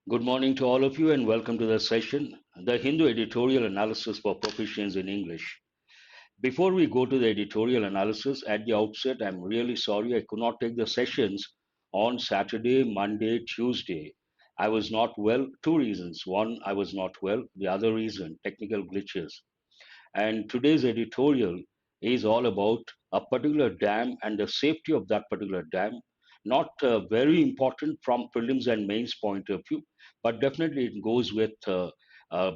Good morning to all of you and welcome to the session, the Hindu Editorial Analysis for Proficiency in English. Before we go to the editorial analysis, at the outset, I'm really sorry I could not take the sessions on Saturday, Monday, Tuesday. I was not well, two reasons. One, I was not well. The other reason, technical glitches. And today's editorial is all about a particular dam and the safety of that particular dam. Not very important from prelims and mains point of view, but definitely it goes with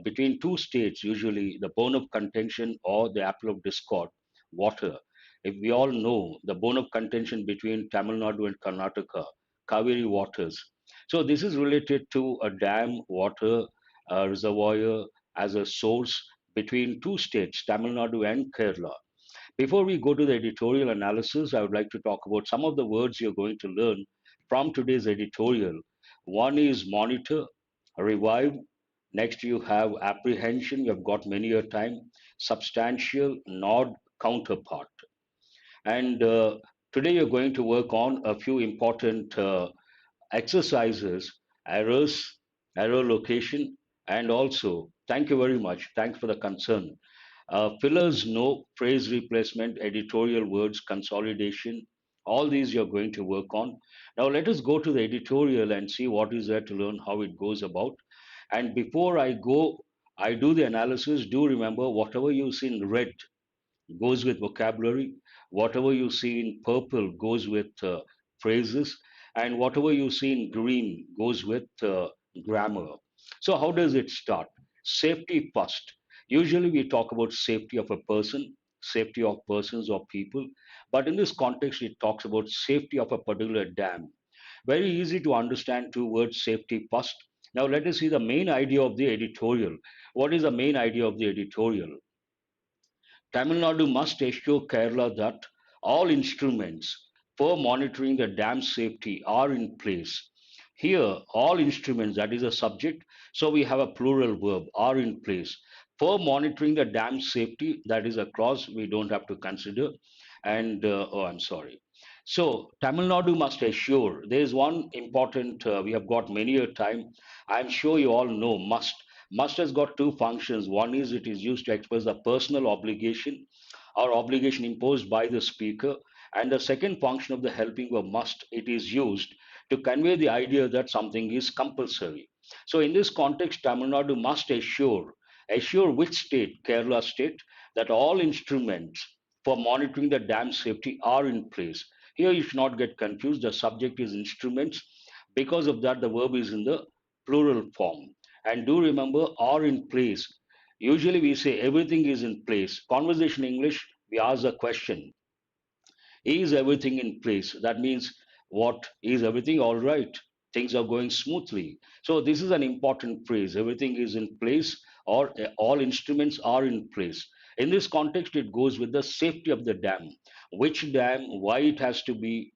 between two states, usually the bone of contention or the apple of discord, water. If we all know the bone of contention between Tamil Nadu and Karnataka, Kaveri waters. So this is related to a dam, water, reservoir as a source between two states, Tamil Nadu and Kerala. Before we go to the editorial analysis, I would like to talk about some of the words you're going to learn from today's editorial. One is monitor, revive. Next, you have apprehension, you've got many a time, substantial, nod, counterpart. And today you're going to work on a few important exercises, errors, error location, and also, thank you very much. Thanks for the concern. Fillers, no, phrase replacement, editorial words, consolidation, all these you're going to work on. Now, let us go to the editorial and see what is there to learn how it goes about. And before I do the analysis, do remember whatever you see in red goes with vocabulary, whatever you see in purple goes with phrases, and whatever you see in green goes with grammar. So, how does it start? Safety first. Usually, we talk about safety of a person, safety of persons or people, but in this context, it talks about safety of a particular dam. Very easy to understand two words safety first. Now, let us see the main idea of the editorial. What is the main idea of the editorial? Tamil Nadu must assure Kerala that all instruments for monitoring the dam safety are in place. Here, all instruments, that is a subject, so we have a plural verb, are in place. For monitoring the dam safety, that is a clause we don't have to consider. And, oh, I'm sorry. So, Tamil Nadu must assure, there is one important, we have got many a time, I'm sure you all know, must. Must has got two functions. One is it is used to express the personal obligation or obligation imposed by the speaker. And the second function of the helping verb must, it is used to convey the idea that something is compulsory. So in this context, Tamil Nadu must assure which state, Kerala state, that all instruments for monitoring the dam safety are in place. Here you should not get confused. The subject is instruments. Because of that, the verb is in the plural form. And do remember, are in place. Usually we say everything is in place. Conversation English, we ask a question. Is everything in place? That means what? Is everything all right? Things are going smoothly. So this is an important phrase. Everything is in place or all instruments are in place. In this context, it goes with the safety of the dam. Which dam, why it has to be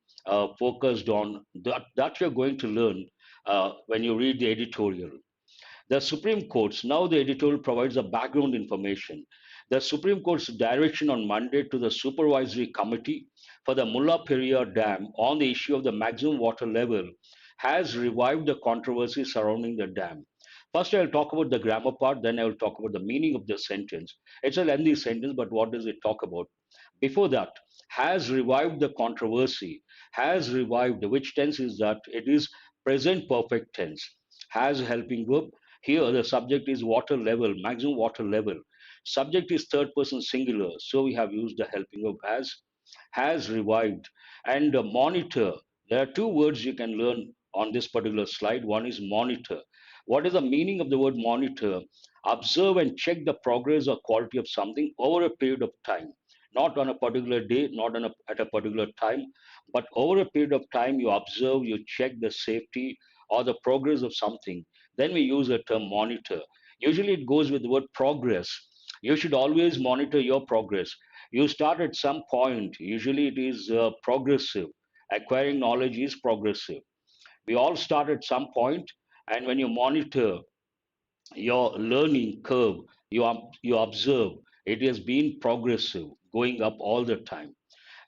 focused on, that you're going to learn when you read the editorial. The Supreme Court's now the editorial provides the background information. The Supreme Court's direction on Monday to the Supervisory Committee for the Mulla Periyar Dam on the issue of the maximum water level has revived the controversy surrounding the dam. First, I'll talk about the grammar part, then I will talk about the meaning of the sentence. It's a lengthy sentence, but what does it talk about? Before that, has revived the controversy. Has revived, which tense is that? It is present perfect tense. Has helping verb. Here, the subject is water level, maximum water level. Subject is third person singular, so we have used the helping verb has revived. And monitor, there are two words you can learn on this particular slide. One is monitor. What is the meaning of the word monitor? Observe and check the progress or quality of something over a period of time. Not on a particular day, not at a particular time, but over a period of time, you observe, you check the safety or the progress of something. Then we use the term monitor. Usually it goes with the word progress. You should always monitor your progress. You start at some point. Usually it is progressive. Acquiring knowledge is progressive. We all start at some point, and when you monitor your learning curve, you observe it has been progressive, going up all the time.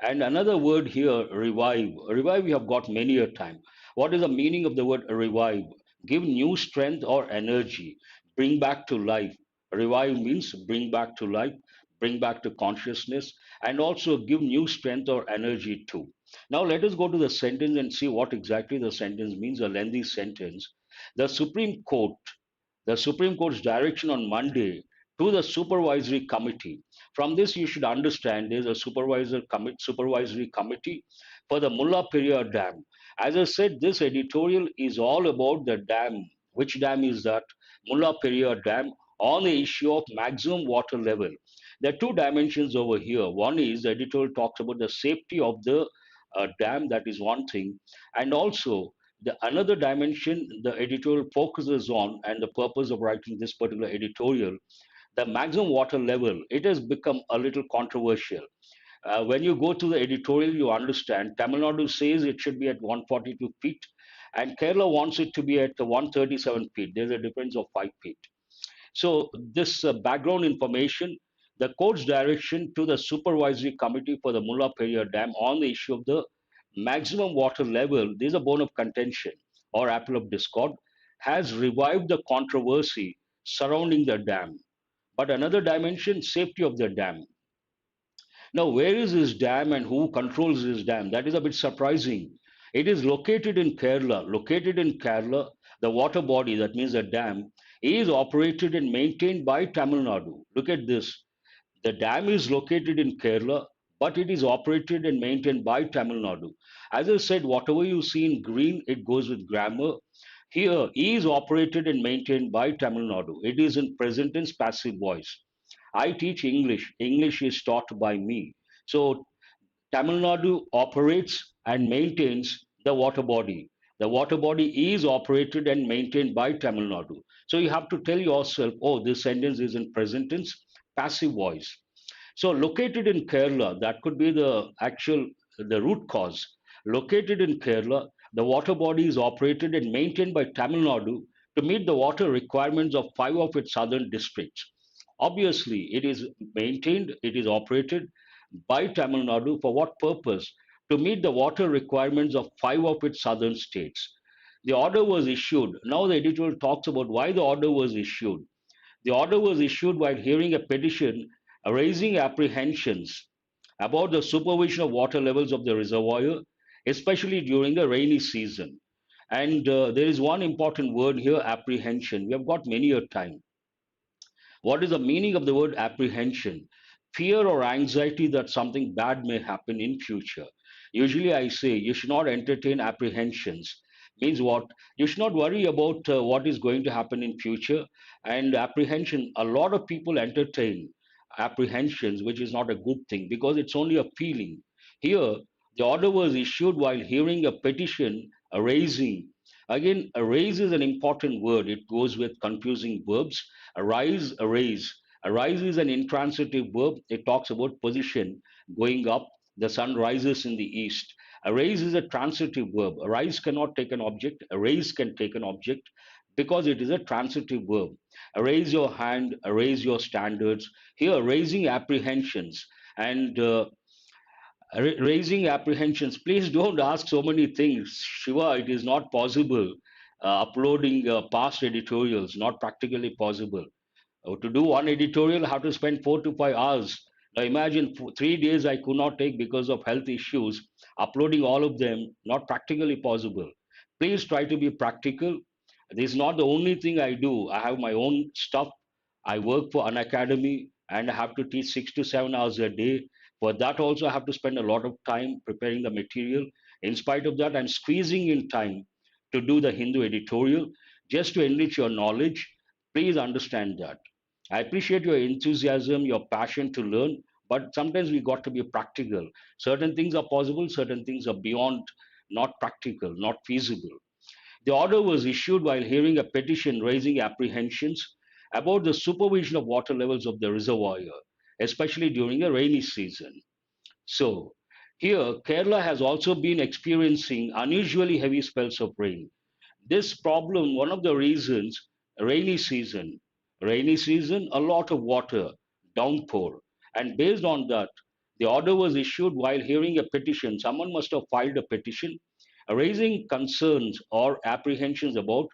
And another word here, revive. Revive, we have got many a time. What is the meaning of the word revive? give new strength or energy, bring back to life. Revive means bring back to life, bring back to consciousness, and also give new strength or energy too. Now, let us go to the sentence and see what exactly the sentence means, a lengthy sentence. The Supreme Court, the Supreme Court's direction on Monday to the supervisory committee. From this, you should understand there's a supervisory committee for the Mullah Periyar Dam. As I said, this editorial is all about the dam. Which dam is that? Mullah Periyar Dam, on the issue of maximum water level. There are two dimensions over here. One is the editorial talks about the safety of the dam, that is one thing, and also the another dimension the editorial focuses on, and the purpose of writing this particular editorial, the maximum water level. It has become a little controversial. When you go to the editorial, you understand Tamil Nadu says it should be at 142 feet, and Kerala wants it to be at 137 feet. There's a difference of 5 feet. So, this background information, the court's direction to the supervisory committee for the Mullah Periyar Dam on the issue of the maximum water level, this is a bone of contention or apple of discord, has revived the controversy surrounding the dam. But another dimension, safety of the dam. Now, where is this dam and who controls this dam? That is a bit surprising. It is located in Kerala. Located in Kerala, the water body, that means the dam, is operated and maintained by Tamil Nadu. Look at this. The dam is located in Kerala, but it is operated and maintained by Tamil Nadu. As I said, whatever you see in green, it goes with grammar. Here, is operated and maintained by Tamil Nadu. It is in present tense passive voice. I teach English. English is taught by me. So Tamil Nadu operates and maintains the water body. The water body is operated and maintained by Tamil Nadu. So you have to tell yourself, oh, this sentence is in present tense, passive voice. So located in Kerala, that could be the root cause. Located in Kerala, the water body is operated and maintained by Tamil Nadu to meet the water requirements of five of its southern districts. Obviously, it is maintained, it is operated by Tamil Nadu for what purpose? To meet the water requirements of five of its southern states. The order was issued. Now the editorial talks about why the order was issued. The order was issued while hearing a petition raising apprehensions about the supervision of water levels of the reservoir, especially during the rainy season. And there is one important word here, apprehension. We have got many a time. What is the meaning of the word apprehension? Fear or anxiety that something bad may happen in future. Usually I say you should not entertain apprehensions. Means what? You should not worry about what is going to happen in future. And apprehension, a lot of people entertain apprehensions, which is not a good thing because it's only a feeling. Here, the order was issued while hearing a petition raising. Again, raise is an important word. It goes with confusing verbs. Arise, arise. Arise is an intransitive verb. It talks about position going up. The sun rises in the east. Arise is a transitive verb. Arise cannot take an object. Arise can take an object because it is a transitive verb. Raise your hand, raise your standards. Here, raising apprehensions and raising apprehensions. Please don't ask so many things. Shiva, it is not possible. Uploading past editorials, not practically possible. To do one editorial, I have to spend 4 to 5 hours. Now imagine 3 days I could not take because of health issues. Uploading all of them, not practically possible. Please try to be practical. This is not the only thing I do. I have my own stuff. I work for an academy and I have to teach 6 to 7 hours a day. For that also, I have to spend a lot of time preparing the material. In spite of that, I'm squeezing in time to do the Hindu editorial just to enrich your knowledge. Please understand that. I appreciate your enthusiasm, your passion to learn, but sometimes we got to be practical. Certain things are possible, certain things are beyond, not practical, not feasible. The order was issued while hearing a petition raising apprehensions about the supervision of water levels of the reservoir, especially during the rainy season. So, here, Kerala has also been experiencing unusually heavy spells of rain. This problem, one of the reasons, rainy season. Rainy season, a lot of water, downpour. And based on that, the order was issued while hearing a petition. Someone must have filed a petition raising concerns or apprehensions about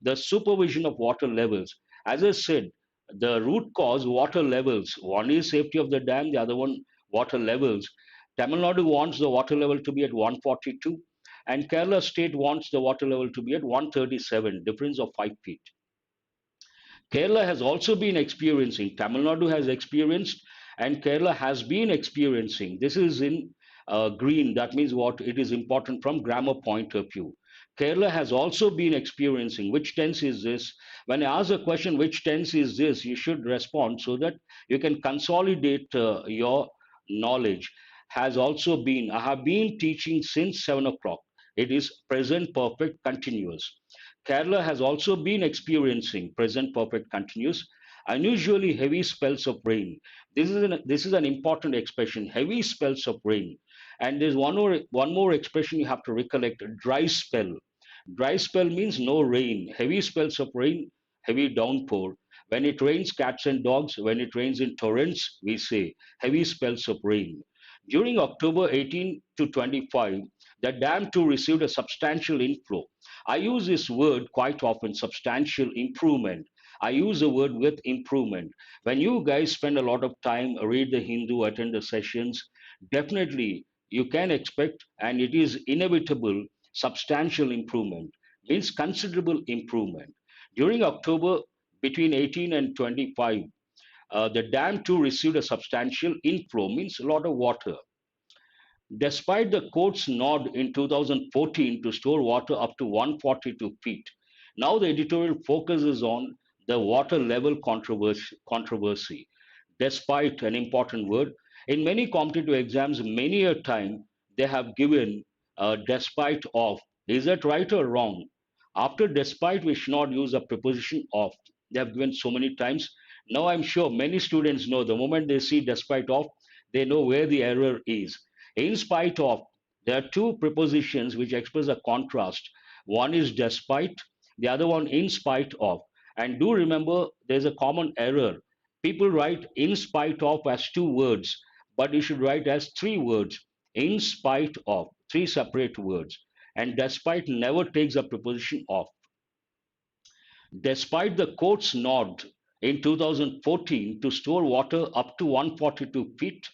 The supervision of water levels. As I said, the root cause water levels. One is safety of the dam, the other one water levels. Tamil Nadu wants the water level to be at 142, and Kerala state wants the water level to be at 137, difference of 5 feet. Kerala has also been experiencing, Tamil Nadu has experienced, and Kerala has been experiencing. This is in green. That means what? It is important from grammar point of view. Kerala has also been experiencing. Which tense is this? When I ask a question, which tense is this? You should respond so that you can consolidate your knowledge. Has also been. I have been teaching since 7 o'clock. It is present perfect continuous. Kerala has also been experiencing present perfect continuous unusually heavy spells of rain. This is an important expression, heavy spells of rain. And there's one more expression you have to recollect, dry spell. Dry spell means no rain. Heavy spells of rain, heavy downpour. When it rains cats and dogs, when it rains in torrents, we say heavy spells of rain. During October 18 to 25, the dam too received a substantial inflow. I use this word quite often, substantial improvement. I use the word with improvement. When you guys spend a lot of time, read the Hindu, attend the sessions, definitely you can expect, and it is inevitable, substantial improvement, means considerable improvement. During October between 18 and 25, the dam too received a substantial inflow, means a lot of water. Despite the court's nod in 2014 to store water up to 142 feet, now the editorial focuses on the water level controversy. Despite an important word, in many competitive exams, many a time they have given despite of. Is that right or wrong? After despite, we should not use a preposition of. They have given so many times. Now I'm sure many students know the moment they see despite of, they know where the error is. In spite of, there are two prepositions which express a contrast. One is despite, the other one in spite of. And do remember, there's a common error. People write in spite of as two words, but you should write as three words. In spite of, three separate words. And despite never takes a preposition of. Despite the court's nod in 2014 to store water up to 142 feet,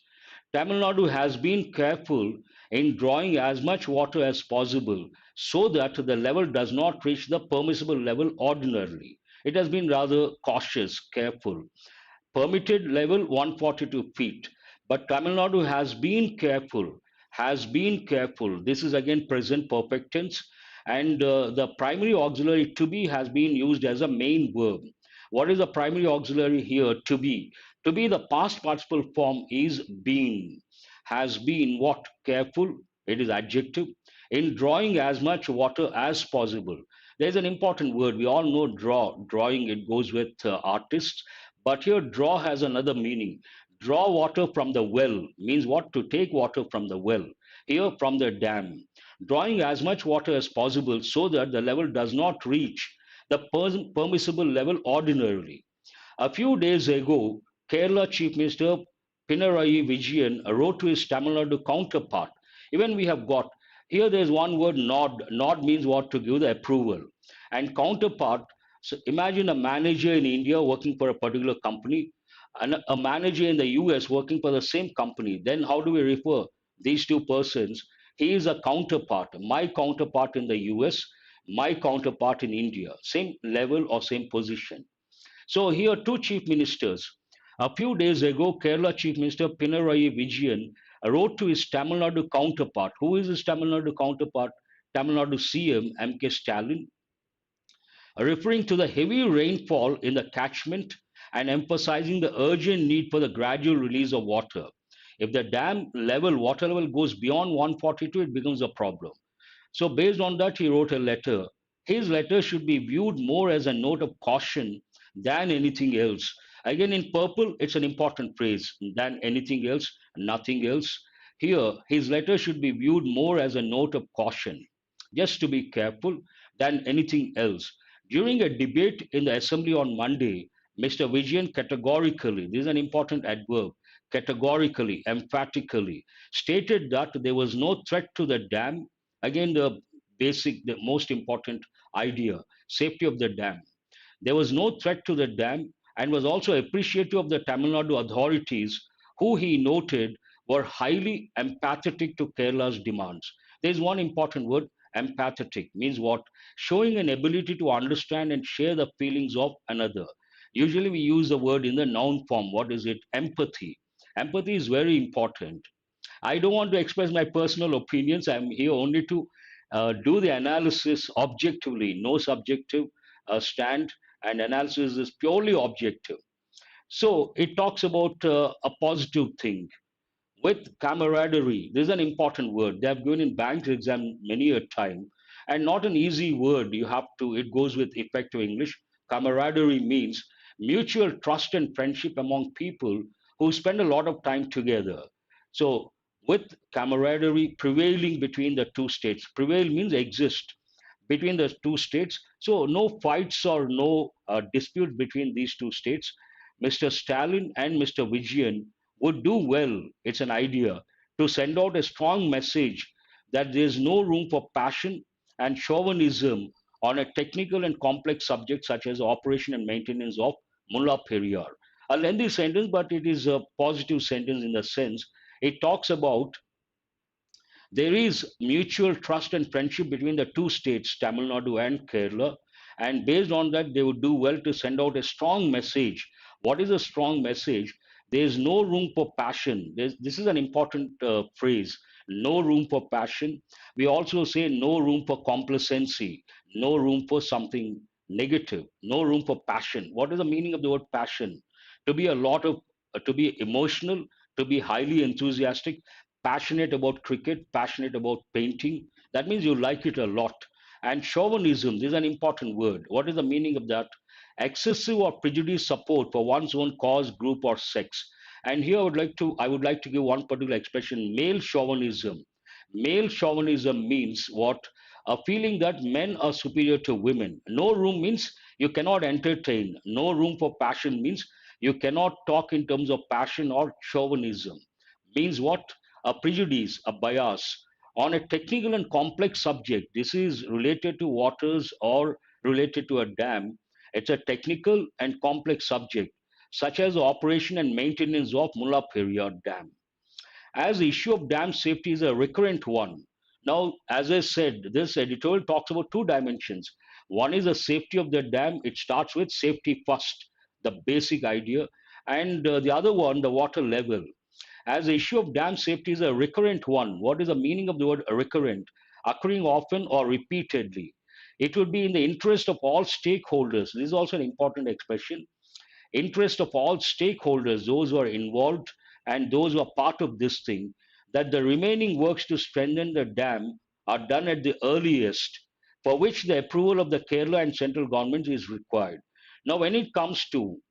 Tamil Nadu has been careful in drawing as much water as possible so that the level does not reach the permissible level ordinarily. It has been rather cautious, careful. Permitted level 142 feet. But Tamil Nadu has been careful. This is again present perfect tense, and the primary auxiliary to be has been used as a main verb. What is the primary auxiliary here? To be. To be, the past participle form is been. Has been what? Careful. It is adjective. In drawing as much water as possible. There's an important word. We all know draw. Drawing, it goes with artists. But here, draw has another meaning. Draw water from the well means what? To take water from the well. Here, from the dam. Drawing as much water as possible so that the level does not reach the permissible level ordinarily. A few days ago, Kerala Chief Minister Pinarayi Vijayan wrote to his Tamil Nadu counterpart. Even we have got here. There's one word nod. Nod means what? To give the approval. And counterpart. So imagine a manager in India working for a particular company, and a manager in the US working for the same company. Then how do we refer these two persons? He is a counterpart. My counterpart in the US, my counterpart in India. Same level or same position. So here, two chief ministers. A few days ago, Kerala Chief Minister Pinarayi Vijayan wrote to his Tamil Nadu counterpart. Who is his Tamil Nadu counterpart? Tamil Nadu CM M.K. Stalin, referring to the heavy rainfall in the catchment and emphasizing the urgent need for the gradual release of water. If the dam level, water level goes beyond 142, it becomes a problem. So, based on that, he wrote a letter. His letter should be viewed more as a note of caution than anything else. Again, in purple, it's an important phrase than anything else, nothing else. Here, his letter should be viewed more as a note of caution, just to be careful than anything else. During a debate in the assembly on Monday, Mr. Vijayan categorically, this is an important adverb, categorically, emphatically, stated that there was no threat to the dam. Again, the basic, the most important idea, safety of the dam. There was no threat to the dam and was also appreciative of the Tamil Nadu authorities, who he noted were highly empathetic to Kerala's demands. There is one important word, empathetic, means what? Showing an ability to understand and share the feelings of another. Usually we use the word in the noun form. What is it? Empathy. Empathy is very important. I don't want to express my personal opinions. I'm here only to do the analysis objectively, no subjective stand, and analysis is purely objective. So it talks about a positive thing with camaraderie. This is an important word. They have given in bank exam many a time, and not an easy word. You have to. It goes with effective English. Camaraderie means mutual trust and friendship among people who spend a lot of time together. So with camaraderie prevailing between the two states, prevail means exist between the two states. So no fights or no dispute between these two states. Mr. Stalin and Mr. Vijayan would do well, it's an idea, to send out a strong message that there is no room for passion and chauvinism on a technical and complex subject such as operation and maintenance of Mullah Periyar. A lengthy sentence, but it is a positive sentence in the sense it talks about there is mutual trust and friendship between the two states, Tamil Nadu and Kerala, and based on that, they would do well to send out a strong message. What is a strong message? There is no room for passion. This is an important phrase. No room for passion. We also say no room for complacency, no room for something negative, no room for passion. What is the meaning of the word passion? To be a lot of, to be emotional, to be highly enthusiastic, passionate about cricket, passionate about painting. That means you like it a lot. And chauvinism, this is an important word. What is the meaning of that? Excessive or prejudiced support for one's own cause, group, or sex. And here I would like to give one particular expression, male chauvinism. Male chauvinism means what? A feeling that men are superior to women. No room means you cannot entertain. No room for passion means you cannot talk in terms of passion or chauvinism. Means what? A prejudice, a bias on a technical and complex subject. This is related to waters or related to a dam. It's a technical and complex subject, such as the operation and maintenance of Mullah Periyar Dam. As the issue of dam safety is a recurrent one. Now, as I said, this editorial talks about two dimensions. One is the safety of the dam. It starts with safety first, the basic idea, and the other one, the water level. As the issue of dam safety is a recurrent one, what is the meaning of the word recurrent? Occurring often or repeatedly. It would be in the interest of all stakeholders. This is also an important expression. Interest of all stakeholders, those who are involved and those who are part of this thing, that the remaining works to strengthen the dam are done at the earliest, for which the approval of the Kerala and central government is required. Now, when it comes to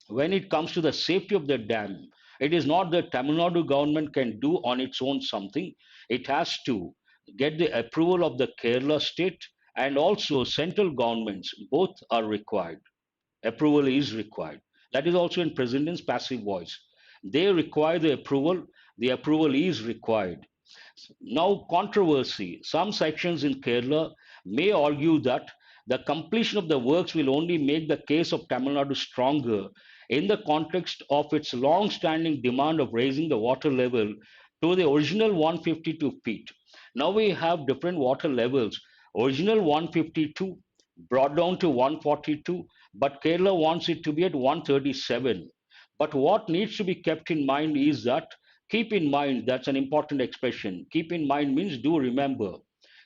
the safety of the dam, it is not that Tamil Nadu government can do on its own something. It has to get the approval of the Kerala state and also central governments. Both are required. Approval is required. That is also in President's passive voice. They require the approval is required. Now, controversy. Some sections in Kerala may argue that the completion of the works will only make the case of Tamil Nadu stronger in the context of its long standing demand of raising the water level to the original 152 feet. Now we have different water levels. Original 152 brought down to 142, but Kerala wants it to be at 137. But what needs to be kept in mind is that keep in mind, that's an important expression. Keep in mind means do remember.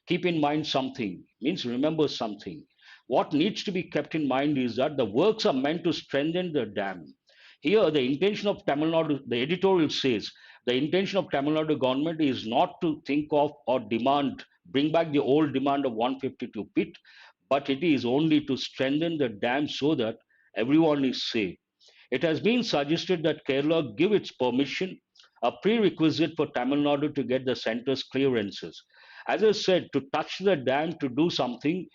Keep in mind something means remember something. What needs to be kept in mind is that the works are meant to strengthen the dam. Here, the intention of Tamil Nadu, the editorial says, the intention of Tamil Nadu government is not to think of or demand, bring back the old demand of 152 feet, but it is only to strengthen the dam so that everyone is safe. It has been suggested that Kerala give its permission, a prerequisite for Tamil Nadu to get the center's clearances. As I said, to touch the dam, to do something,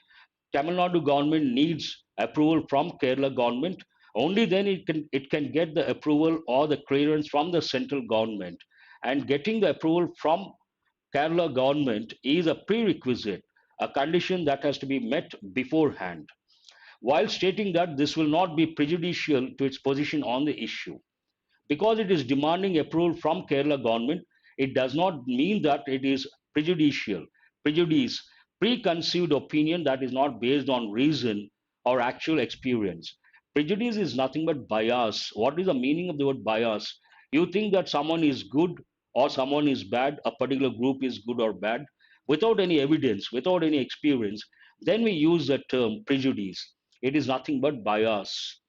Tamil Nadu government needs approval from Kerala government. Only then it can get the approval or the clearance from the central government. And getting the approval from Kerala government is a prerequisite. a condition that has to be met beforehand, while stating that this will not be prejudicial to its position on the issue. Because it is demanding approval from Kerala government, it does not mean that it is prejudicial. Prejudice, preconceived opinion that is not based on reason or actual experience. Prejudice is nothing but bias. What is the meaning of the word bias? You think that someone is good or someone is bad, a particular group is good or bad, without any evidence, without any experience, then we use the term prejudice. It is nothing but bias.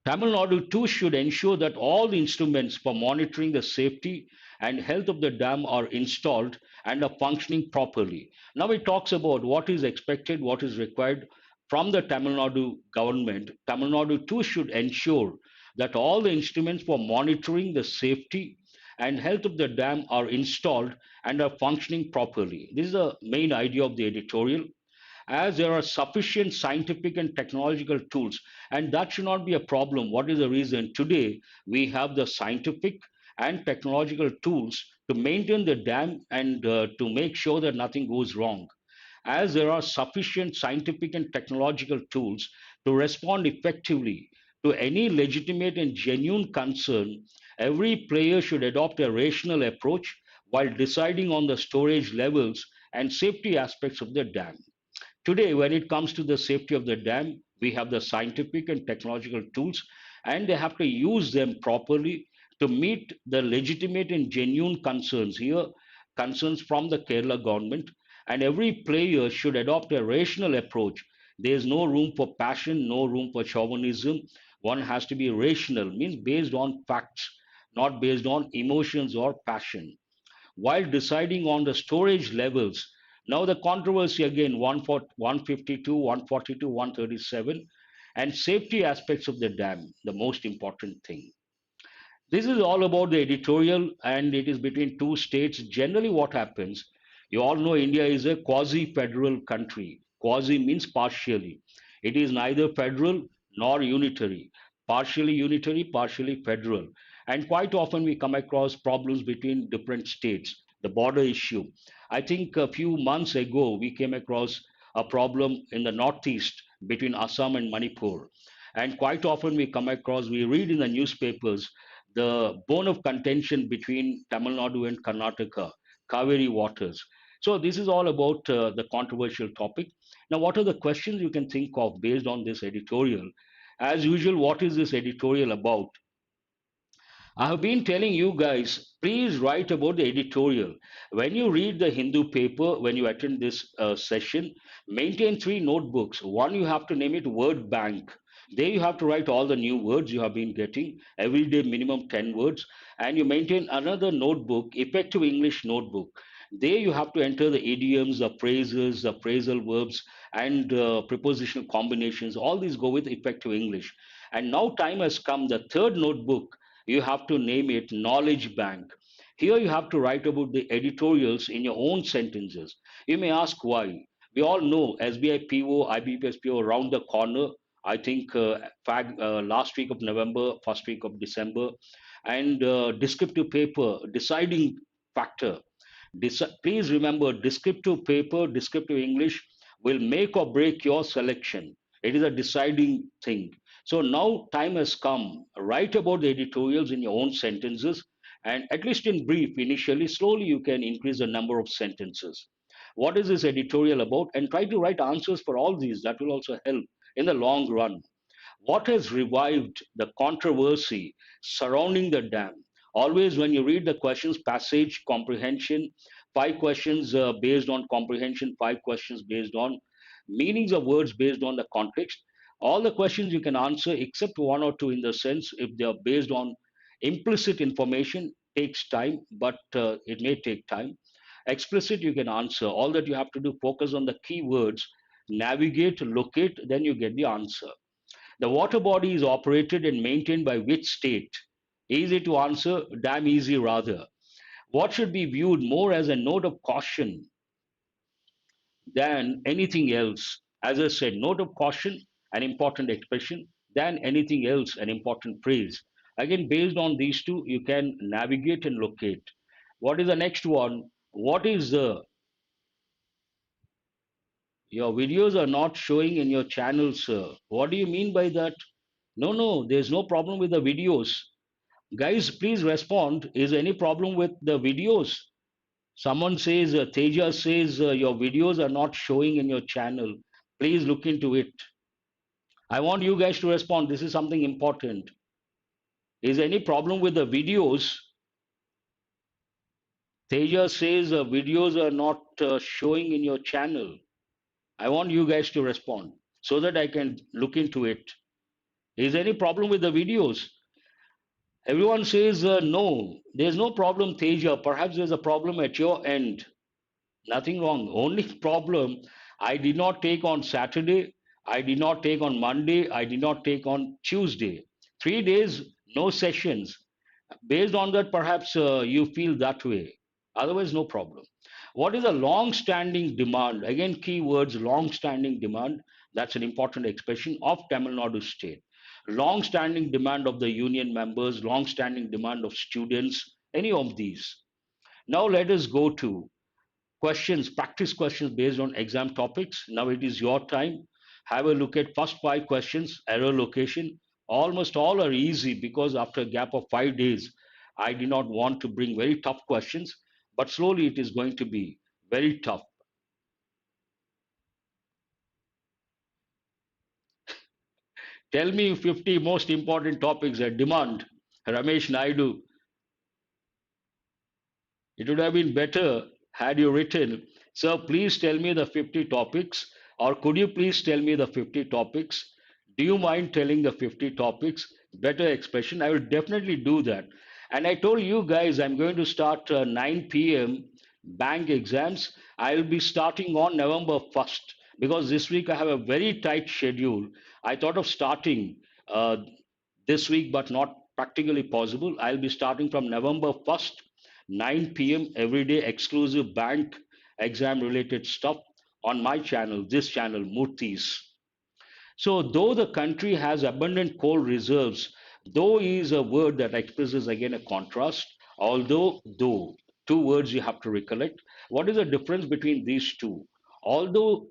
Tamil Nadu too should ensure that all the instruments for monitoring the safety and health of the dam are installed and are functioning properly. Now it talks about what is expected, what is required from the Tamil Nadu government. Tamil Nadu too should ensure that all the instruments for monitoring the safety and health of the dam are installed and are functioning properly. This is the main idea of the editorial, as there are sufficient scientific and technological tools, and that should not be a problem. What is the reason? Today we have the scientific and technological tools to maintain the dam and to make sure that nothing goes wrong. As there are sufficient scientific and technological tools to respond effectively to any legitimate and genuine concern, every player should adopt a rational approach while deciding on the storage levels and safety aspects of the dam. Today, when it comes to the safety of the dam, we have the scientific and technological tools, and they have to use them properly to meet the legitimate and genuine concerns here, concerns from the Kerala government. And every player should adopt a rational approach. There is no room for passion, no room for chauvinism. One has to be rational, means based on facts, not based on emotions or passion, while deciding on the storage levels. Now the controversy again 152, 142, 137, and safety aspects of the dam, the most important thing. This is all about the editorial, and it is between two states. Generally, what happens, you all know India is a quasi federal country. Quasi means partially. It is neither federal nor unitary, partially unitary, partially federal. And quite often we come across problems between different states, the border issue. I think a few months ago we came across a problem in the northeast between Assam and Manipur. And quite often we come across, we read in the newspapers the bone of contention between Tamil Nadu and Karnataka, Kaveri waters. So this is all about the controversial topic. Now, what are the questions you can think of based on this editorial? As usual, what is this editorial about? I have been telling you guys, please write about the editorial. When you read the Hindu paper, when you attend this session, maintain three notebooks. One, you have to name it word bank. There you have to write all the new words you have been getting, every day minimum 10 words. And you maintain another notebook, effective English notebook. There you have to enter the idioms, the phrases, the phrasal verbs, and prepositional combinations. All these go with effective English. And now time has come, the third notebook, you have to name it knowledge bank. Here you have to write about the editorials in your own sentences. You may ask why. We all know SBI PO, IBPS PO around the corner. I think last week of November, first week of December, and descriptive paper, deciding factor. Please remember, descriptive paper, descriptive English will make or break your selection. It is a deciding thing. So now time has come. Write about the editorials in your own sentences, and at least in brief, initially, slowly you can increase the number of sentences. What is this editorial about? And try to write answers for all these. That will also help in the long run. What has revived the controversy surrounding the dam? Always, when you read the questions, passage, comprehension, five questions based on comprehension, five questions based on meanings of words based on the context. All the questions you can answer except one or two in the sense if they are based on implicit information takes time, but it may take time. Explicit you can answer. All that you have to do, focus on the key words, navigate, locate, then you get the answer. The water body is operated and maintained by which state? Easy to answer, damn easy rather. What should be viewed more as a note of caution than anything else? As I said, note of caution, an important expression, than anything else, an important phrase. Again, based on these two, you can navigate and locate. What is the next one? What is the Your videos are not showing in your channel, sir. What do you mean by that? No, no, there's no problem with the videos. Guys, please respond. Is there any problem with the videos? Someone says, Teja says, your videos are not showing in your channel. Please look into it. I want you guys to respond. This is something important. Is there any problem with the videos? Teja says, videos are not showing in your channel. I want you guys to respond so that I can look into it. Is there any problem with the videos? Everyone says, no, there's no problem, Teja. Perhaps there's a problem at your end. Nothing wrong. Only problem, I did not take on Saturday, I did not take on Monday, I did not take on Tuesday. 3 days, no sessions. Based on that, perhaps you feel that way. Otherwise, no problem. What is a long-standing demand? Again, keywords, long-standing demand. That's an important expression of Tamil Nadu state. Long-standing demand of the union members, long-standing demand of students, any of these. Now let us go to questions, practice questions based on exam topics. Now it is your time. Have a look at first 5 questions, error location. Almost all are easy because after a gap of 5 days, I did not want to bring very tough questions, but slowly it is going to be very tough. Tell me 50 most important topics at demand. Ramesh Naidu, it would have been better had you written, Sir, please tell me the 50 topics, or could you please tell me the 50 topics? Do you mind telling the 50 topics? Better expression. I will definitely do that. And I told you guys I'm going to start 9 p.m. bank exams. I will be starting on November 1st because this week I have a very tight schedule. I thought of starting this week, but not practically possible. I'll be starting from November 1st, 9 p.m. every day, exclusive bank exam related stuff on my channel, this channel, Murthy's. So, though the country has abundant coal reserves, though is a word that expresses again a contrast. Though, two words you have to recollect. What is the difference between these two? Although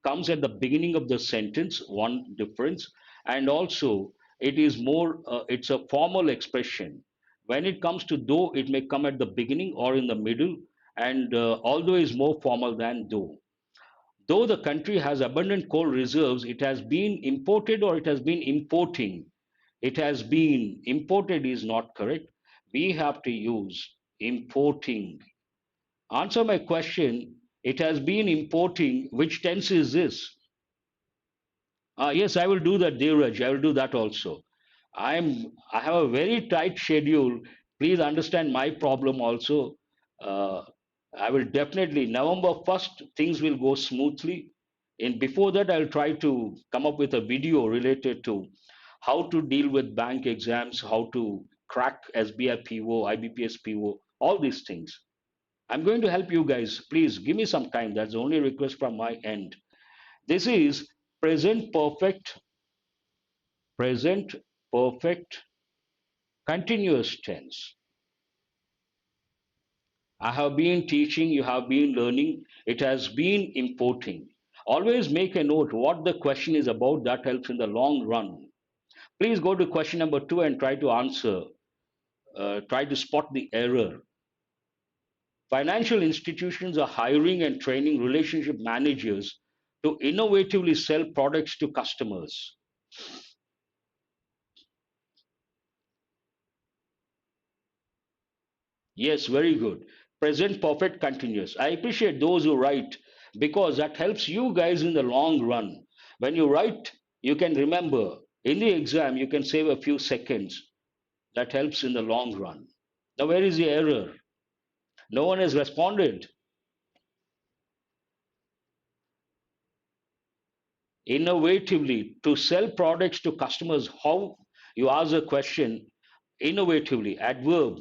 comes at the beginning of the sentence, one difference, and also it is more, it's a formal expression. When it comes to though, it may come at the beginning or in the middle, and although is more formal than though. Though the country has abundant coal reserves, it has been imported or it has been importing. It has been imported is not correct. We have to use importing. Answer my question. It has been importing. Which tense is this? Yes, I will do that, Devraj. I will do that also. I have a very tight schedule. Please understand my problem also. Uh, I will definitely November 1st things will go smoothly. And before that, I'll try to come up with a video related to how to deal with bank exams, how to crack SBI PO, IBPS PO, all these things. I'm going to help you guys. Please give me some time. That's the only request from my end. This is present perfect, present perfect continuous tense. I have been teaching, you have been learning, it has been importing. Always make a note what the question is about, that helps in the long run. Please go to question number 2 and try to answer, try to spot the error. Financial institutions are hiring and training relationship managers to innovatively sell products to customers. Yes, very good. Present perfect continuous. I appreciate those who write because that helps you guys in the long run. When you write, you can remember. In the exam, you can save a few seconds. That helps in the long run. Now, where is the error? No one has responded. Innovatively, to sell products to customers, how you ask a question, innovatively, adverb,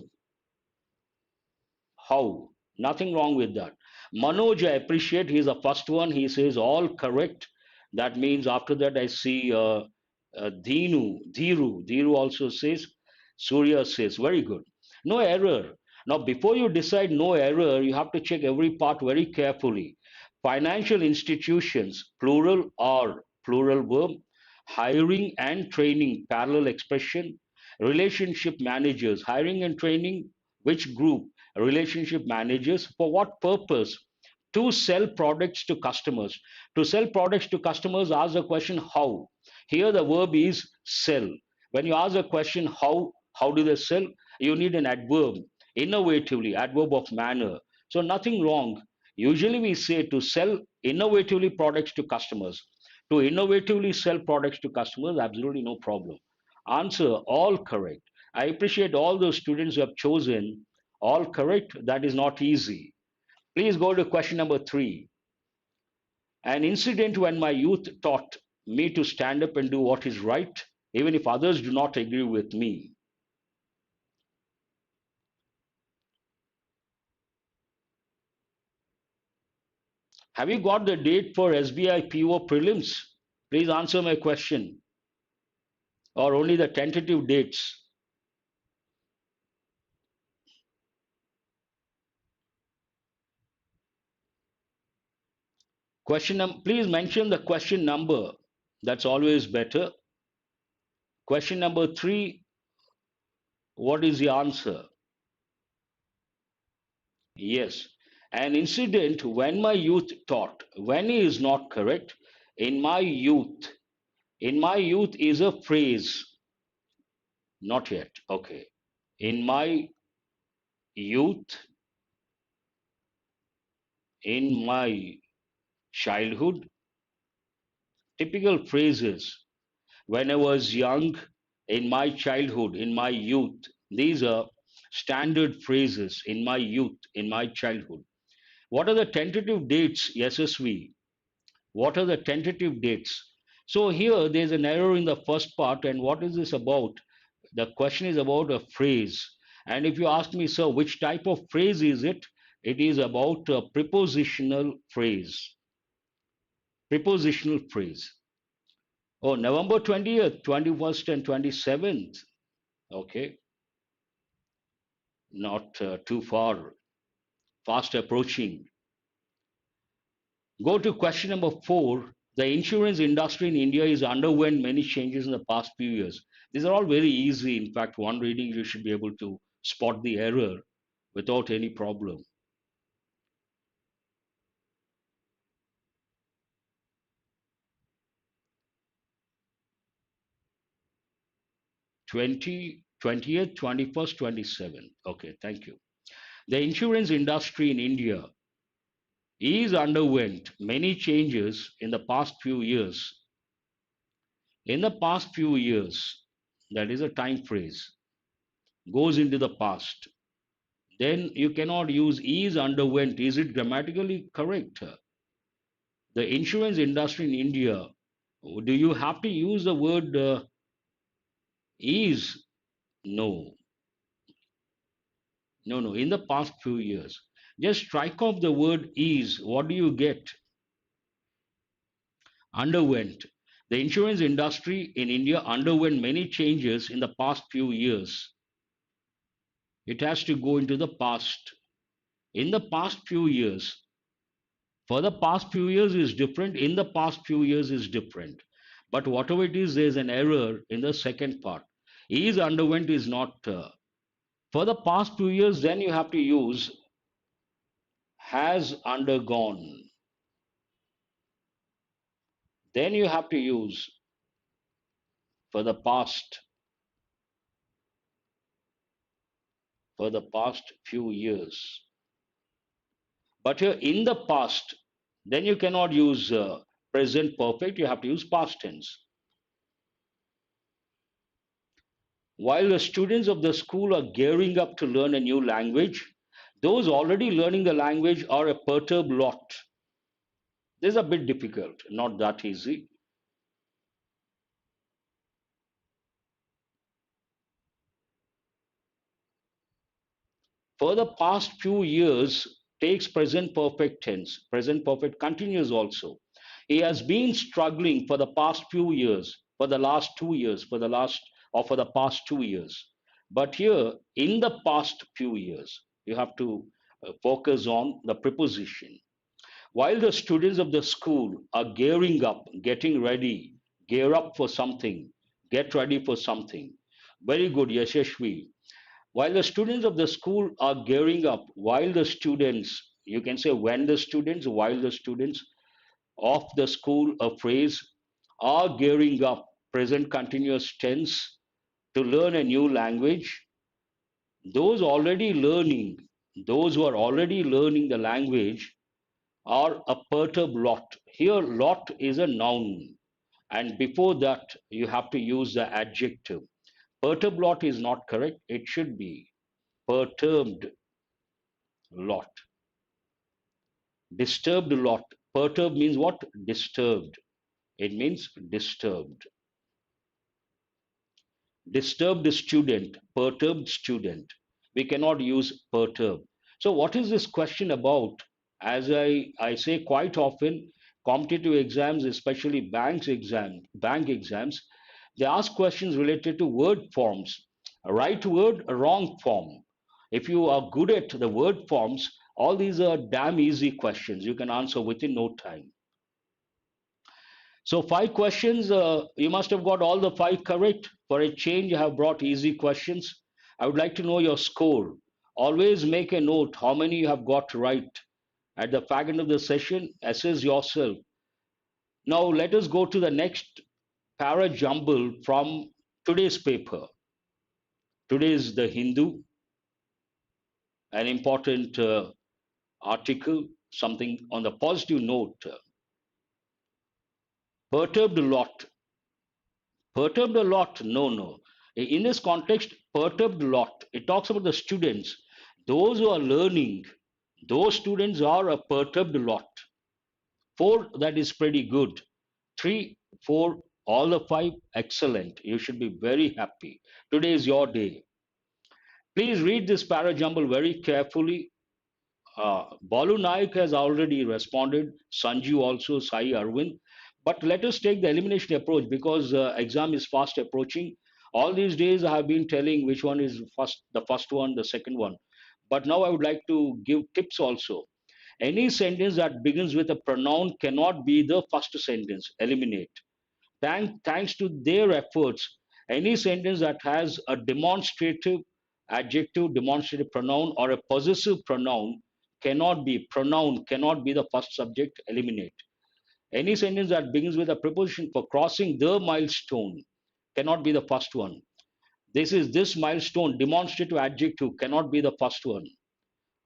how? Nothing wrong with that. Manoj, I appreciate. He's the first one. He says all correct. That means after that, I see Dhiru also says, Surya says, very good. No error. Now, before you decide no error, you have to check every part very carefully. Financial institutions, plural or plural verb, hiring and training, parallel expression, relationship managers, hiring and training, which group? Relationship managers, for what purpose? To sell products to customers. To sell products to customers, ask the question how. Here the verb is sell. When you ask a question how do they sell? You need an adverb, innovatively, adverb of manner. So nothing wrong. Usually we say to sell innovatively products to customers. To innovatively sell products to customers, absolutely no problem. Answer all correct. I appreciate all those students who have chosen all correct. That is not easy. Please go to question number 3. An incident when my youth taught me to stand up and do what is right, even if others do not agree with me. Have you got the date for SBI PO prelims? Please answer my question, or only the tentative dates. Please mention the question number. That's always better. Question number 3, what is the answer? Yes. An incident when my youth taught. When is not correct. In my youth. In my youth is a phrase. Not yet. Okay. In my youth, in my childhood, typical phrases. When I was young, in my childhood, in my youth. These are standard phrases. In my youth, in my childhood. What are the tentative dates, SSV? What are the tentative dates? So here there's an error in the first part. And what is this about? The question is about a phrase. And if you ask me, sir, which type of phrase is it? It is about a prepositional phrase. Prepositional phrase. Oh, November 20th, 21st, and 27th. Okay, not too far, fast approaching. Go to question number 4. The insurance industry in India is underwent many changes in the past few years. These are all very easy. In fact, one reading you should be able to spot the error without any problem. 20th, 21st, 27th. Okay, thank you. The insurance industry in India is underwent many changes in the past few years. In the past few years, that is a time phrase, goes into the past. Then you cannot use is underwent. Is it grammatically correct? The insurance industry in India, do you have to use the word is? No, no, no. In the past few years, just strike off the word is. What do you get? Underwent. The insurance industry in India underwent many changes in the past few years. It has to go into the past. In the past few years, for the past few years is different, in the past few years is different. But whatever it is, there's an error in the second part. Is underwent is not. For the past few years, then you have to use has undergone. Then you have to use for the past few years. But here in the past, then you cannot use present perfect, you have to use past tense. While the students of the school are gearing up to learn a new language, those already learning the language are a perturbed lot. This is a bit difficult, not that easy. For the past few years takes present perfect tense. Present perfect continues also. He has been struggling for the past few years, for the last 2 years, for the past 2 years. But here, in the past few years, you have to focus on the preposition. While the students of the school are gearing up, getting ready, gear up for something, get ready for something. Very good, Yashashvi. While the students of the school are gearing up, while the students, you can say when the students, while the students of the school, a phrase, are gearing up, present continuous tense, to learn a new language, those already learning, those who are already learning the language are a perturbed lot. Here, lot is a noun, and before that, you have to use the adjective. Perturbed lot is not correct, it should be perturbed lot. Disturbed lot. Perturbed means what? Disturbed. It means disturbed. Disturbed student, perturbed student. We cannot use perturb. So, what is this question about? As I say quite often, competitive exams, especially bank exams, they ask questions related to word forms. A right word, a wrong form. If you are good at the word forms, all these are damn easy questions. You can answer within no time. So five questions, you must have got all the five correct. For a change, I have brought easy questions. I would like to know your score. Always make a note how many you have got right. At the fag end of the session, assess yourself. Now let us go to the next para jumble from today's paper. Today is the Hindu, an important article, something on the positive note. Perturbed lot. Perturbed a lot? No, no. In this context, perturbed a lot. It talks about the students. Those who are learning, those students are a perturbed lot. Four, that is pretty good. Three, four, all the five, excellent. You should be very happy. Today is your day. Please read this parajumble very carefully. Balu Naik has already responded, Sanju also, Sai Arvind. But let us take the elimination approach because exam is fast approaching. All these days I have been telling which one is first, the first one, the second one. But now I would like to give tips also. Any sentence that begins with a pronoun cannot be the first sentence. Eliminate. Thanks to their efforts, any sentence that has a demonstrative adjective, demonstrative pronoun, or a possessive pronoun cannot be the first subject. Eliminate. Any sentence that begins with a preposition for crossing the milestone cannot be the first one. This milestone, demonstrative adjective cannot be the first one.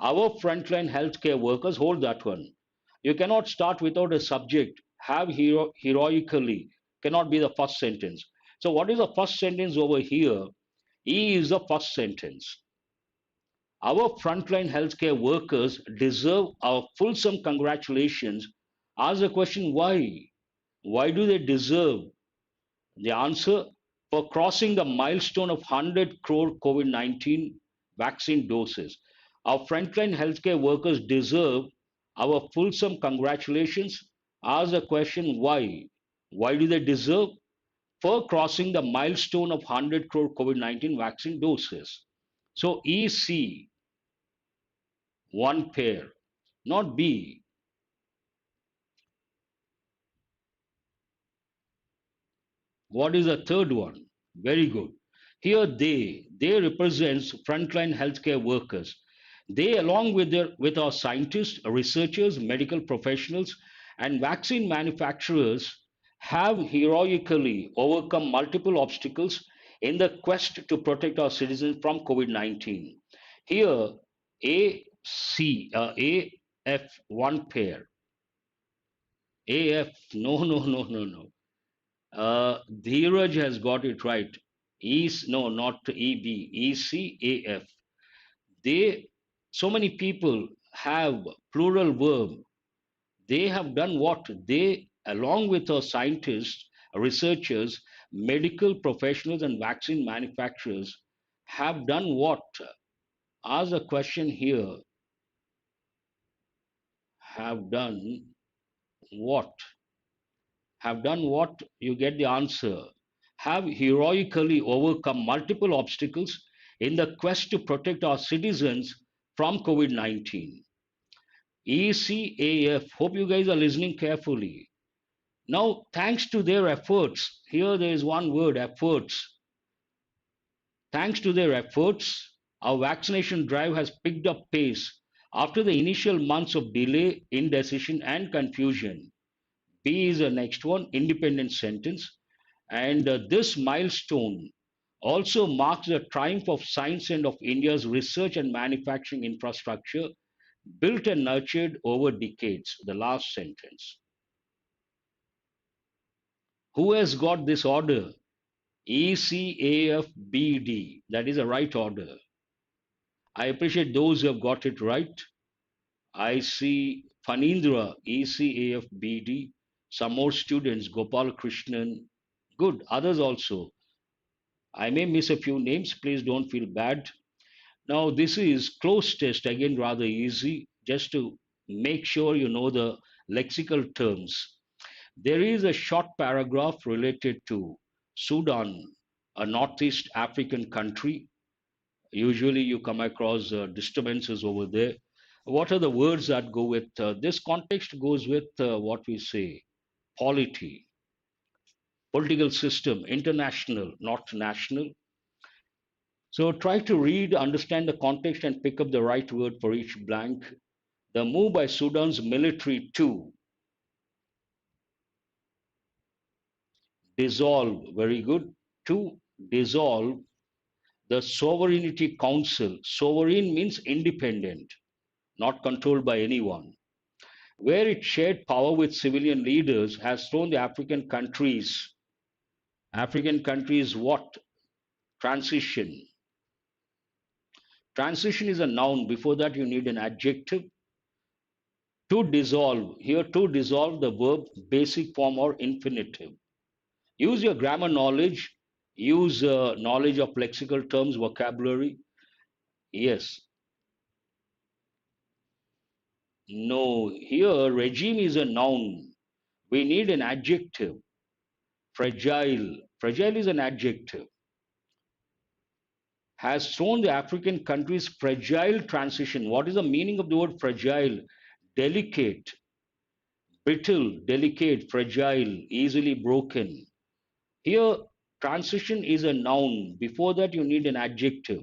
Our frontline healthcare workers hold that one. You cannot start without a subject. Have heroically cannot be the first sentence. So, what is the first sentence over here? E is the first sentence. Our frontline healthcare workers deserve our fulsome congratulations. Ask the question why? Why do they deserve? The answer, for crossing the milestone of 100 crore COVID 19 vaccine doses. Our frontline healthcare workers deserve our fulsome congratulations. Ask the question why? Why do they deserve? For crossing the milestone of 100 crore COVID 19 vaccine doses. So EC, one pair, not B. What is the third one? Very good. Here they represents frontline healthcare workers. They, along with our scientists, researchers, medical professionals, and vaccine manufacturers, have heroically overcome multiple obstacles in the quest to protect our citizens from COVID-19. Here, AF one pair. AF, no, no, no, no, no. Dheeraj has got it right. No, not EB, ECAF. They, so many people have plural verb. They have done what? They, along with our scientists, researchers, medical professionals, and vaccine manufacturers, have done what? Ask the question here. Have done what? Have done what? You get the answer. Have heroically overcome multiple obstacles in the quest to protect our citizens from COVID 19. ECAF. Hope you guys are listening carefully. Now, thanks to their efforts, here there is one word, efforts. Thanks to their efforts, our vaccination drive has picked up pace after the initial months of delay, indecision, and confusion. B is the next one, independent sentence. And this milestone also marks the triumph of science and of India's research and manufacturing infrastructure built and nurtured over decades. The last sentence. Who has got this order? ECAFBD. That is the right order. I appreciate those who have got it right. I see Fanindra, ECAFBD. Some more students, Gopal Krishnan. Good. Others also. I may miss a few names. Please don't feel bad. Now, this is Cloze Test. Again, rather easy. Just to make sure you know the lexical terms. There is a short paragraph related to Sudan, a northeast African country. Usually, you come across disturbances over there. What are the words that go with this context? Goes with what we say polity, political system, international, not national. So try to read, understand the context, and pick up the right word for each blank. The move by Sudan's military to dissolve, very good, to dissolve the Sovereignty Council. Sovereign means independent, not controlled by anyone. Where it shared power with civilian leaders has thrown the African countries what? Transition. Transition is a noun. Before that, you need an adjective. To dissolve. Here, to dissolve the verb basic form or infinitive. Use your grammar knowledge. Use knowledge of lexical terms, vocabulary. Yes. No. Here, regime is a noun. We need an adjective. Fragile. Fragile is an adjective. Has thrown the African countries fragile transition. What is the meaning of the word fragile? Delicate, brittle, delicate, fragile, easily broken. Here, transition is a noun. Before that, you need an adjective.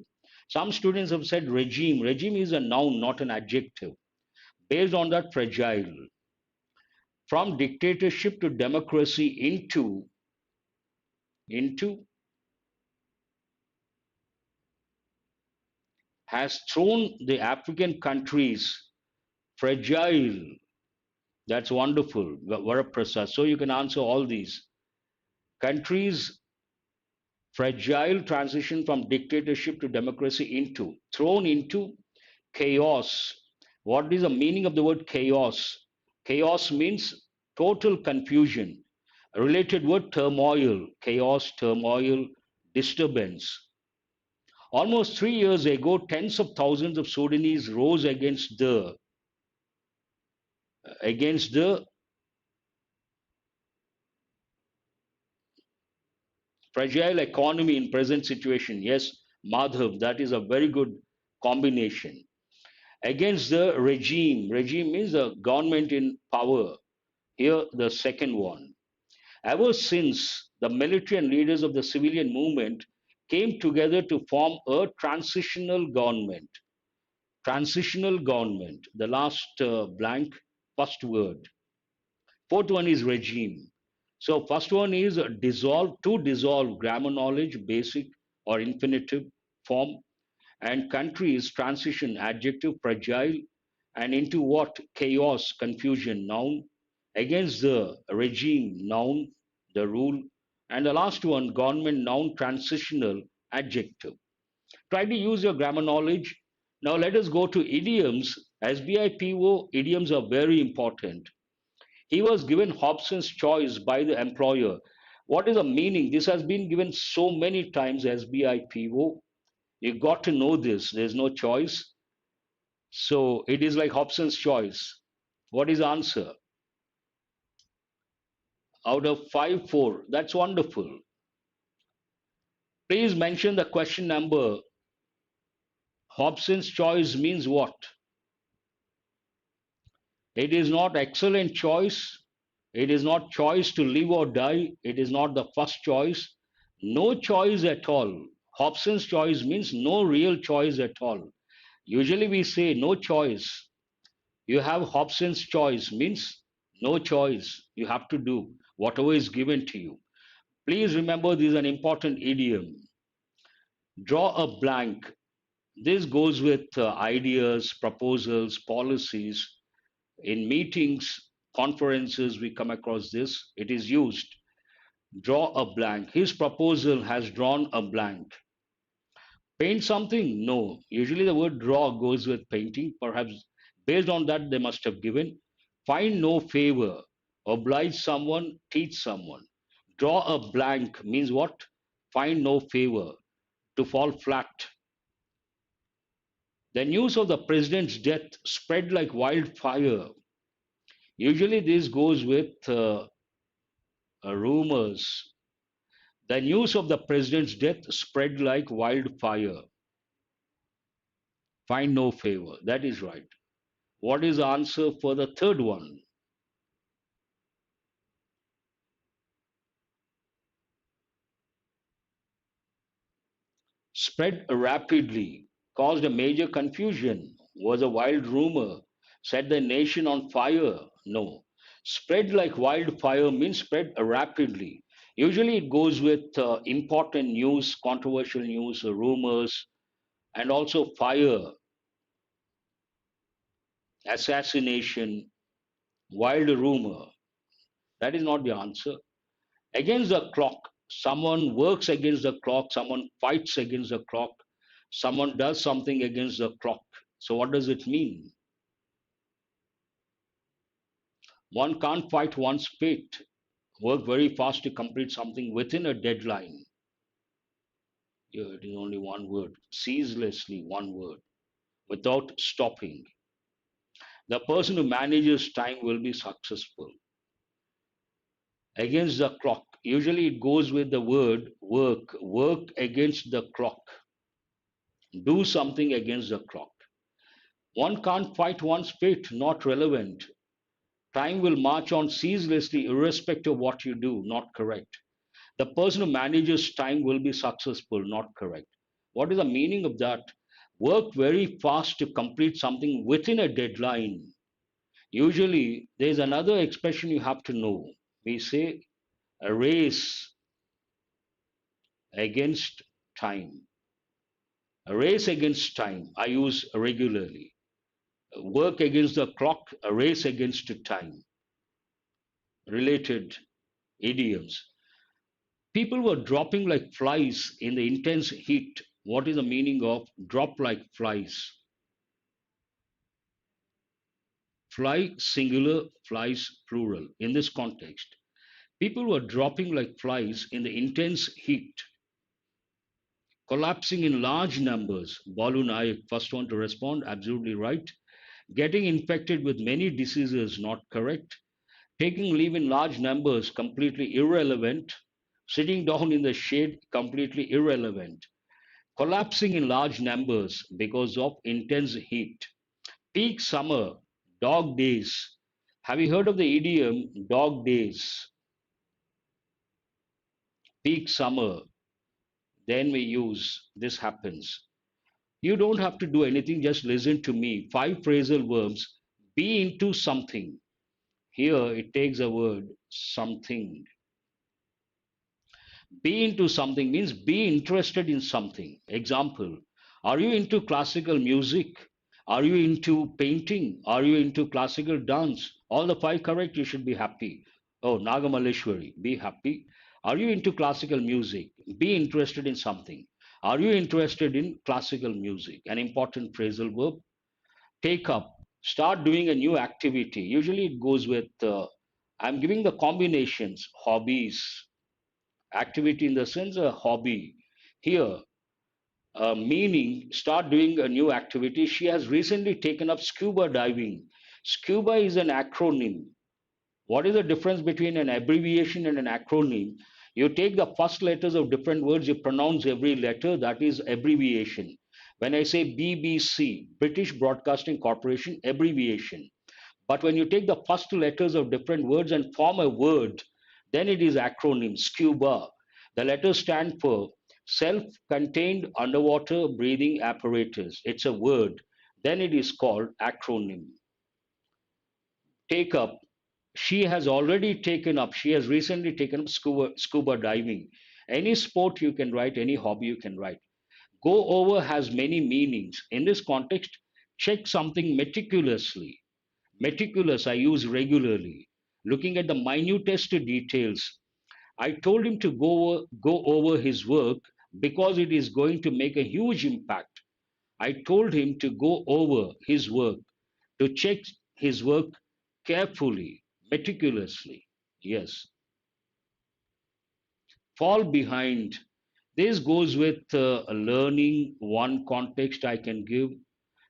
Some students have said regime. Regime is a noun, not an adjective. Based on that, fragile. From dictatorship to democracy into has thrown the African countries fragile. That's wonderful, Varaprasad. So you can answer all these. Countries fragile transition from dictatorship to democracy into, thrown into chaos. What is the meaning of the word chaos? Chaos means total confusion. A related word turmoil, chaos, turmoil, disturbance. Almost 3 years ago, tens of thousands of Sudanese rose against the fragile economy in present situation. Yes, Madhav, that is a very good combination. Against the regime. Regime means the government in power. Here, the second one. Ever since the military and leaders of the civilian movement came together to form a transitional government. Transitional government. The last blank, first word. Fourth one is regime. So first one is dissolve, to dissolve, grammar knowledge, basic or infinitive form, and country is transition, adjective, fragile, and into what? Chaos, confusion, noun, against the regime, noun, the rule, and the last one, government, noun, transitional, adjective. Try to use your grammar knowledge. Now let us go to idioms. SBIPO idioms are very important. He was given Hobson's choice by the employer. What is the meaning? This has been given so many times, SBIPO. You got to know this. There's no choice. So it is like Hobson's choice. What is the answer? Out of 5, 4. That's wonderful. Please mention the question number. Hobson's choice means what? It is not excellent choice. It is not choice to live or die. It is not the first choice. No choice at all. Hobson's choice means no real choice at all. Usually we say no choice. You have Hobson's choice means no choice. You have to do whatever is given to you. Please remember this is an important idiom. Draw a blank. This goes with ideas, proposals, policies. In meetings, conferences, we come across this. It is used. Draw a blank. His proposal has drawn a blank. Paint something? No. Usually the word draw goes with painting. Perhaps based on that, they must have given. Find no favor. Oblige someone, teach someone. Draw a blank means what? Find no favor. To fall flat. The news of the president's death spread like wildfire. Usually this goes with rumors. The news of the president's death spread like wildfire. Find no favor. That is right. What is the answer for the third one? Spread rapidly, caused a major confusion, was a wild rumor, set the nation on fire. No. Spread like wildfire means spread rapidly. Usually it goes with important news, controversial news, rumors, and also fire, assassination, wild rumor. That is not the answer. Against the clock, someone works against the clock, someone fights against the clock, someone does something against the clock. So, what does it mean? One can't fight one's fate, work very fast to complete something within a deadline. Here it is only one word, ceaselessly, one word, without stopping. The person who manages time will be successful. Against the clock, usually it goes with the word work, work against the clock, do something against the clock. One can't fight one's fate, not relevant. Time will march on ceaselessly, irrespective of what you do, not correct. The person who manages time will be successful, not correct. What is the meaning of that? Work very fast to complete something within a deadline. Usually, there's another expression you have to know. We say a race against time. A race against time, I use regularly. Work against the clock, a race against time. Related idioms. People were dropping like flies in the intense heat. What is the meaning of drop like flies? Fly singular, flies plural. In this context, people were dropping like flies in the intense heat, collapsing in large numbers. Balu Naik, first one to respond, absolutely right. Getting infected with many diseases, not correct. Taking leave in large numbers, completely irrelevant. Sitting down in the shade, completely irrelevant. Collapsing in large numbers because of intense heat. Peak summer, dog days. Have you heard of the idiom dog days? Peak summer, then we use this happens. You don't have to do anything, just listen to me. Five phrasal verbs. Be into something. Here it takes a word, something. Be into something means be interested in something. Example, are you into classical music? Are you into painting? Are you into classical dance? All the five correct, you should be happy. Oh, Nagamaleshwari, be happy. Are you into classical music? Be interested in something. Are you interested in classical music? An important phrasal verb. Take up, start doing a new activity. Usually it goes with, I'm giving the combinations, hobbies, activity in the sense a hobby. Here, meaning start doing a new activity. She has recently taken up scuba diving. Scuba is an acronym. What is the difference between an abbreviation and an acronym? You take the first letters of different words, you pronounce every letter, that is abbreviation. When I say BBC, British Broadcasting Corporation, abbreviation. But when you take the first letters of different words and form a word, then it is acronym. SCUBA. The letters stand for self-contained underwater breathing apparatus. It's a word. Then it is called acronym. Take up. She has already taken up. She has recently taken up scuba diving. Any sport you can write, any hobby you can write. Go over has many meanings. In this context, check something meticulously. Meticulous, I use regularly. Looking at the minutest details. I told him to go over his work because it is going to make a huge impact. I told him to go over his work, to check his work carefully, meticulously. Yes. Fall behind. This goes with learning, one context I can give.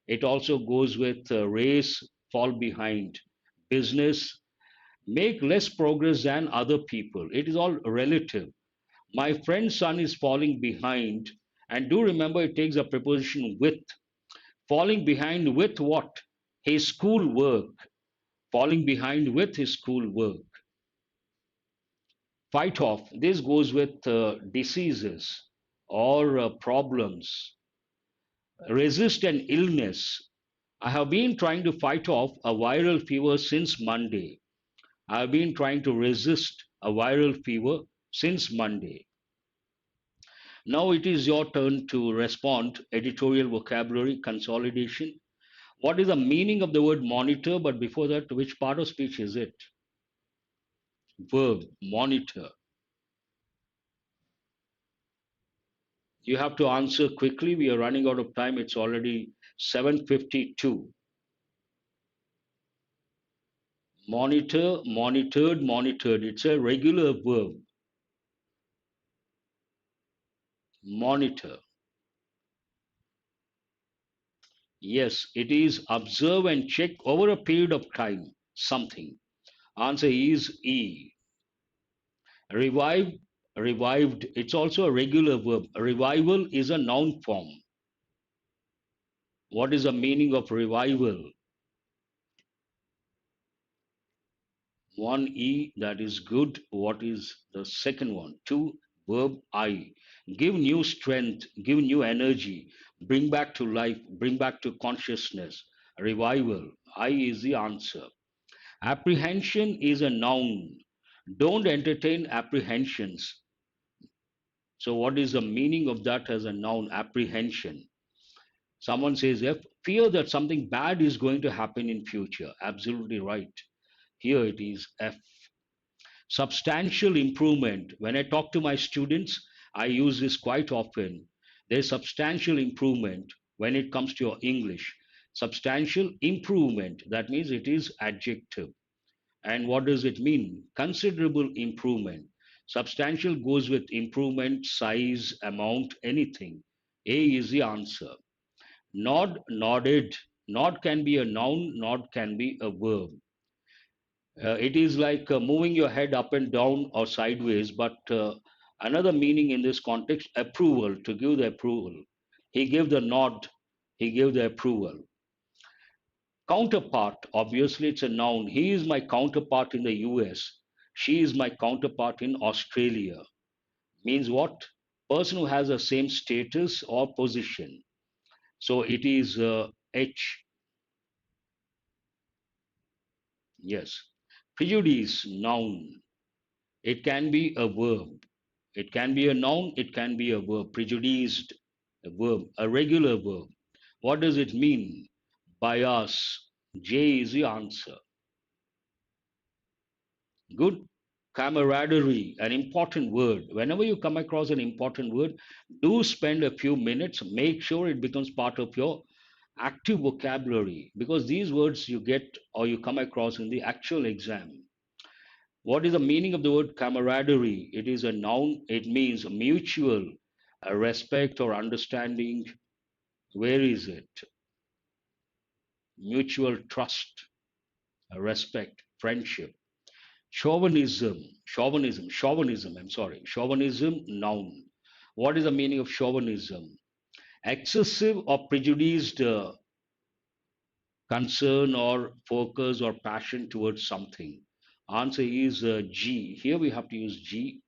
It also goes with race, fall behind, business, make less progress than other people. It is all relative. My friend's son is falling behind, and do remember it takes a preposition with. Falling behind with what? His school work. Falling behind with his school work. Fight off. This goes with diseases or problems. Resist an illness. I have been trying to fight off a viral fever since Monday. I have been trying to resist a viral fever since Monday. Now it is your turn to respond. Editorial vocabulary consolidation. What is the meaning of the word monitor? But before that, which part of speech is it? Verb, monitor. You have to answer quickly. We are running out of time. It's already 7:52. Monitor, monitored, monitored. It's a regular verb. Monitor. Yes, it is observe and check over a period of time something. Answer is E. Revive, revived. It's also a regular verb. Revival is a noun form. What is the meaning of revival? One E, that is good. What is the second one? Two, verb I. Give new strength, give new energy, bring back to life, bring back to consciousness. Revival. I is the answer. Apprehension is a noun. Don't entertain apprehensions. So, what is the meaning of that as a noun? Apprehension. Someone says, if fear that something bad is going to happen in future. Absolutely right. Here it is F. Substantial improvement. When I talk to my students, I use this quite often. There's substantial improvement when it comes to your English. Substantial improvement. That means it is adjective. And what does it mean? Considerable improvement. Substantial goes with improvement, size, amount, anything. A is the answer. Nod, nodded. Nod can be a noun, nod can be a verb. It is like moving your head up and down or sideways, but another meaning in this context, approval, to give the approval. He gave the nod, he gave the approval. Counterpart, obviously it's a noun. He is my counterpart in the US. She is my counterpart in Australia. Means what? Person who has the same status or position. So it is H. Yes. Prejudice, noun. It can be a verb. It can be a noun, it can be a verb. Prejudiced, a verb, a regular verb. What does it mean? Bias. J is the answer. Good. Camaraderie, an important word. Whenever you come across an important word, do spend a few minutes. Make sure it becomes part of your active vocabulary because these words you get or you come across in the actual exam. What is the meaning of the word camaraderie? It is a noun. It means mutual respect or understanding. Where is it? Mutual trust, respect, friendship. Chauvinism. I'm sorry. Chauvinism, noun. What is the meaning of chauvinism? Excessive or prejudiced concern or focus or passion towards something. Answer is G. Here we have to use G.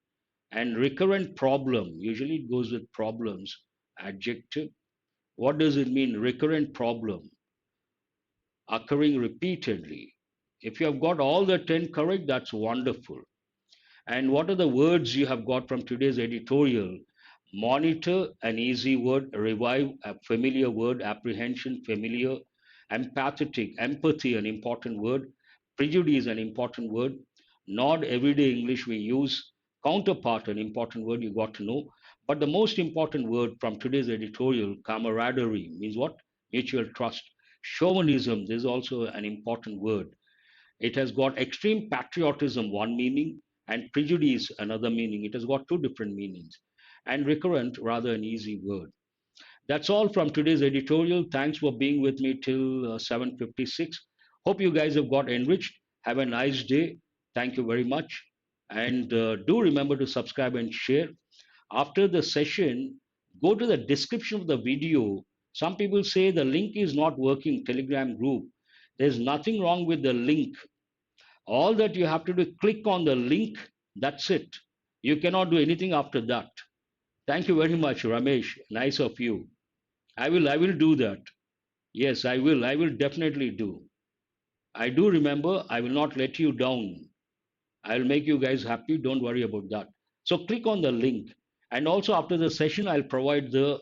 And recurrent problem, usually it goes with problems, adjective. What does it mean? Recurrent problem, occurring repeatedly. If you have got all the 10 correct, that's wonderful. And what are the words you have got from today's editorial? Monitor, an easy word. Revive, a familiar word. Apprehension, familiar. Empathetic, empathy, an important word. Prejudice, an important word. Nod, everyday English we use. Counterpart, an important word you got to know. But the most important word from today's editorial, camaraderie, means what? Mutual trust. Chauvinism, this is also an important word. It has got extreme patriotism, one meaning, and prejudice, another meaning. It has got two different meanings. And recurrent, rather an easy word. That's all from today's editorial. Thanks for being with me till 7:56. Hope you guys have got enriched. Have a nice day. Thank you very much. And do remember to subscribe and share. After the session, go to the description of the video. Some people say the link is not working, Telegram group. There's nothing wrong with the link. All that you have to do, click on the link. That's it. You cannot do anything after that. Thank you very much, Ramesh. Nice of you. I will do that. Yes, I will definitely do. I do remember. I will not let you down. I'll make you guys happy. Don't worry about that. So click on the link. And also after the session, I'll provide the